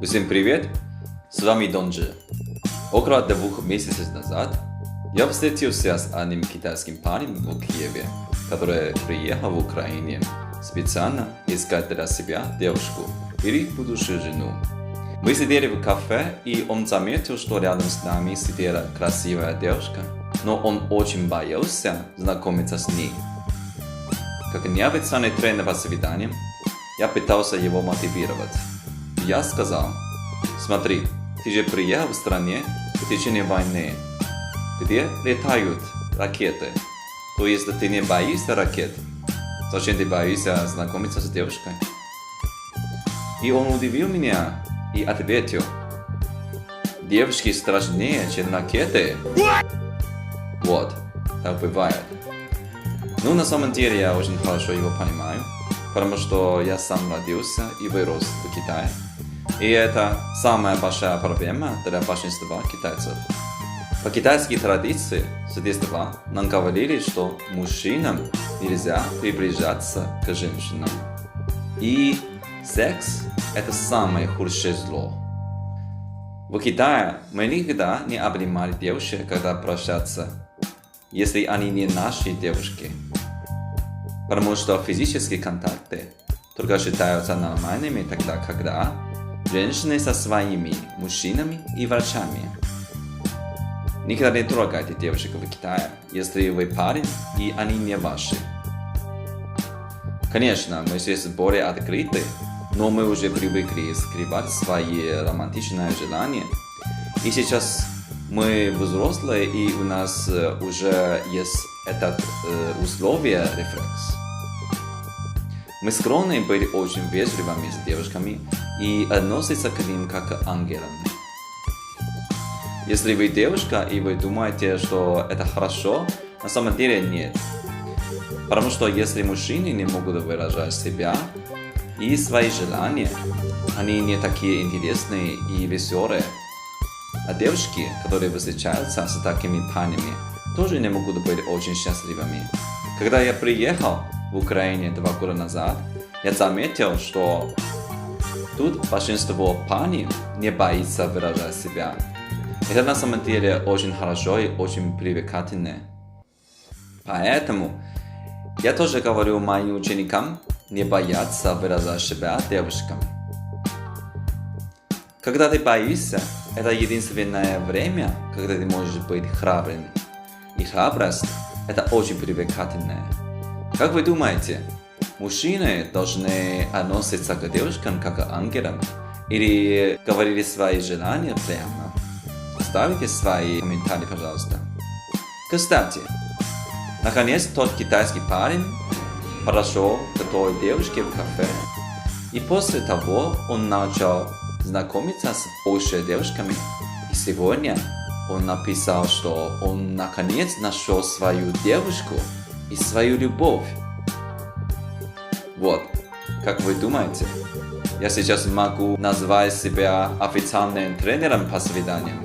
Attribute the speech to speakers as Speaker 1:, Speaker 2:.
Speaker 1: Всем привет! С вами Донджи. Около 2 месяцев назад я встретился с одним китайским парнем в Киеве, который приехал в Украину специально искать для себя девушку или будущую жену. Мы сидели в кафе, и он заметил, что рядом с нами сидела красивая девушка, но он очень боялся знакомиться с ней. Как неофициальный тренер по свиданиям, я пытался его мотивировать. Я сказал: смотри, ты же приехал в стране в течение войны, где летают ракеты. То есть ты не боишься ракет? Зачем ты боишься знакомиться с девушкой? И он удивил меня и ответил: девушки страшнее, чем ракеты. Вот, так бывает. Ну, на самом деле, я очень хорошо его понимаю, потому что я сам родился и вырос в Китае. И это самая большая проблема для большинства китайцев. По китайской традиции с детства нам говорили, что мужчинам нельзя приближаться к женщинам. И секс – это самое худшее зло. В Китае мы никогда не обнимали девушек, когда прощаться, если они не наши девушки. Потому что физические контакты только считаются нормальными тогда, когда женщины со своими мужчинами и врачами. Никогда не трогайте девушек в Китае, если вы парень и они не ваши. Конечно, мы здесь более открыты, но мы уже привыкли скрывать свои романтичные желания. И сейчас мы взрослые, и у нас уже есть этот условие рефлекс. Мы склонны быть очень вежливыми с девушками и относятся к ним как к ангелам. Если вы девушка и вы думаете, что это хорошо, на самом деле нет. Потому что если мужчины не могут выражать себя и свои желания, они не такие интересные и веселые. А девушки, которые встречаются с такими парнями, тоже не могут быть очень счастливыми. Когда я приехал в Украину 2 года назад, я заметил, что тут большинство парней не боится выражать себя. Это на самом деле очень хорошо и очень привлекательно. Поэтому я тоже говорю моим ученикам не бояться выражать себя девушкам. Когда ты боишься, это единственное время, когда ты можешь быть храбрым. И храбрость – это очень привлекательно. Как вы думаете, мужчины должны относиться к девушкам как к ангелам или говорить свои желания прямо? Оставите свои комментарии, пожалуйста. Кстати, наконец тот китайский парень подошел к той девушке в кафе, и после того он начал знакомиться с большими девушками. И сегодня он написал, что он наконец нашел свою девушку и свою любовь. Вот, как вы думаете, я сейчас могу назвать себя официальным тренером по свиданиям?